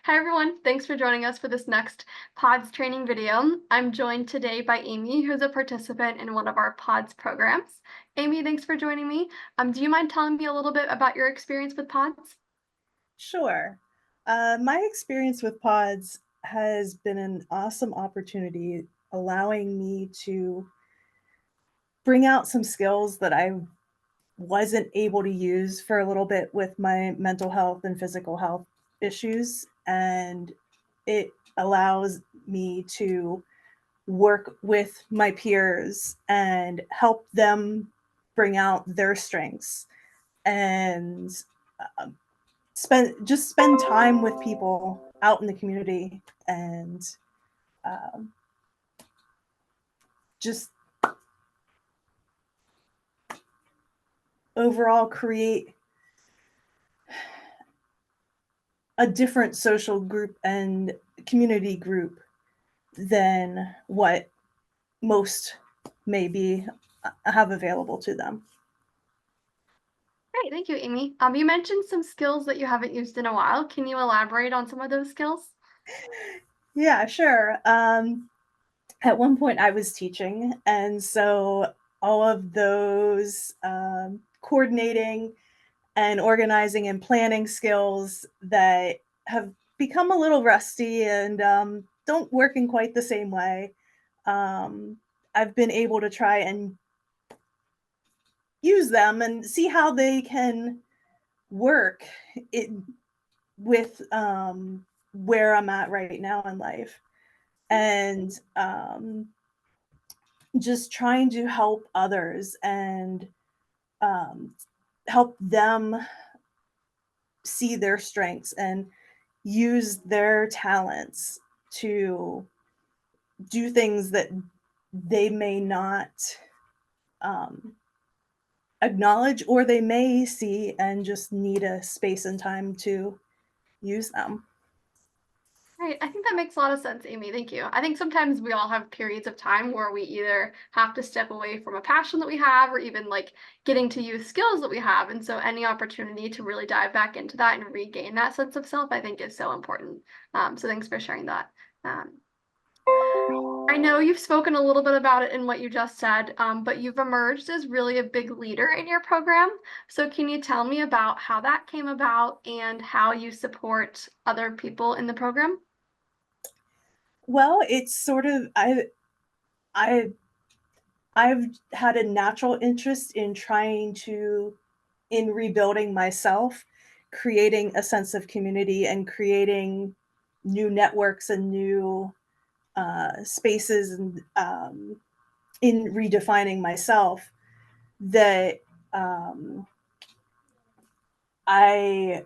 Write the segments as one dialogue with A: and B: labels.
A: Hi everyone, thanks for joining us for this next PODS training video. I'm joined today by Amy, who's a participant in one of our PODS programs. Amy, thanks for joining me. Do you mind telling me a little bit about your experience with PODS?
B: Sure. My experience with pods has been an awesome opportunity, allowing me to bring out some skills that I wasn't able to use for a little bit with my mental health and physical health issues. And it allows me to work with my peers and help them bring out their strengths and um, spend time with people out in the community and um, just overall create a different social group and community group than what most maybe have available to them.
A: Great, thank you, Amy. You mentioned some skills that you haven't used in a while. Can you elaborate on some of those skills?
B: Yeah, sure. At one point, I was teaching, and so all of those coordinating and organizing and planning skills that have become a little rusty and don't work in quite the same way. Um, I've been able to try and use them and see how they can work it, with where I'm at right now in life. And just trying to help others and um, help them see their strengths and use their talents to do things that they may not um, acknowledge or they may see and just need a space and time to use them.
A: Right, I think that makes a lot of sense, Amy. Thank you. I think sometimes we all have periods of time where we either have to step away from a passion that we have or even like getting to use skills that we have. And so any opportunity to really dive back into that and regain that sense of self, I think is so important. So thanks for sharing that. Um, I know you've spoken a little bit about it in what you just said, but you've emerged as really a big leader in your program. So can you tell me about how that came about and how you support other people in the program?
B: Well, it's sort of I I've had a natural interest in trying to in rebuilding myself, creating a sense of community and creating new networks and new spaces and in redefining myself that um, I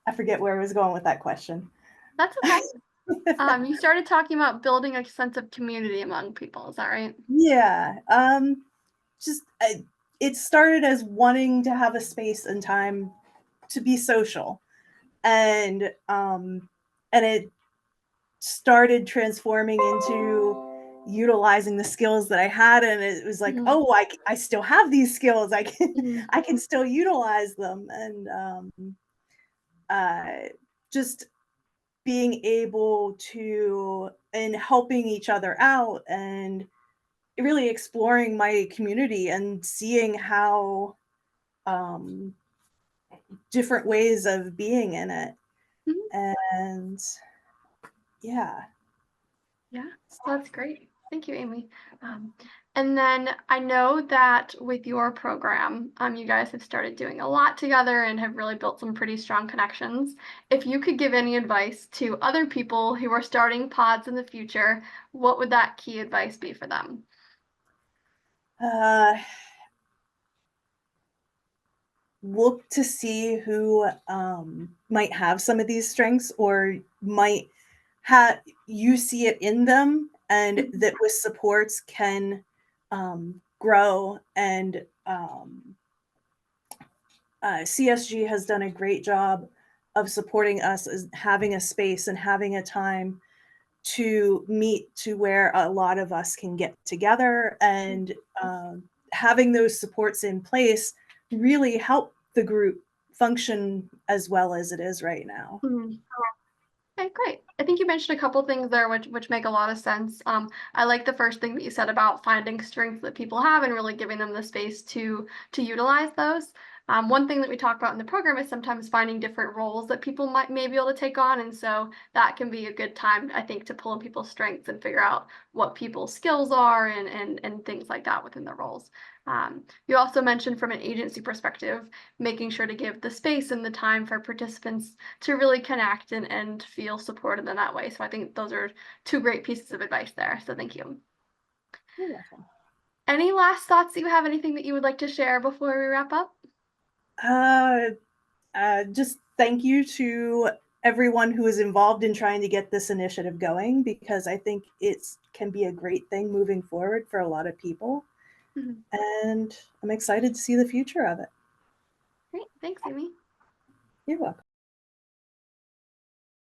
B: I forget where I was going with that question.
A: That's okay. You started talking about building a sense of community among people. Is that right?
B: Yeah, just it started as wanting to have a space and time to be social, and it started transforming into utilizing the skills that I had, and it was like,
A: Mhm.
B: oh, I still have these skills. I can
A: Mhm.
B: I can still utilize them, and uh, just being able to and helping each other out and really exploring my community and seeing how um, different ways of being in it.
A: Mhm.
B: And yeah.
A: Yeah, that's great. Thank you, Amy. Um, and then I know that with your program, you guys have started doing a lot together and have really built some pretty strong connections. If you could give any advice to other people who are starting pods in the future, what would that key advice be for them?
B: Uh, Look to see who might have some of these strengths or might have you see it in them and
A: Mhm.
B: that with supports can grow and CSG has done a great job of supporting us as having a space and having a time to meet to where a lot of us can get together and having those supports in place really help the group function as well as it is right now.
A: Mhm. Okay, great. I think you mentioned a couple things there which make a lot of sense. I like the first thing that you said about finding strengths that people have and really giving them the space to utilize those. One thing that we talk about in the program is sometimes finding different roles that people may be able to take on, and so that can be a good time, I think, to pull in people's strengths and figure out what people's skills are and things like that within the roles. You also mentioned from an agency perspective, making sure to give the space and the time for participants to really connect and feel supported in that way. So I think those are two great pieces of advice there. So thank you.
B: You're welcome.
A: Any last thoughts that you have? Anything that you would like to share before we wrap up?
B: Uh, just thank you to everyone who is involved in trying to get this initiative going, because I think it can be a great thing moving forward for a lot of people.
A: Mhm.
B: And I'm excited to see the future of it.
A: Great. Thanks, Amy.
B: You're welcome.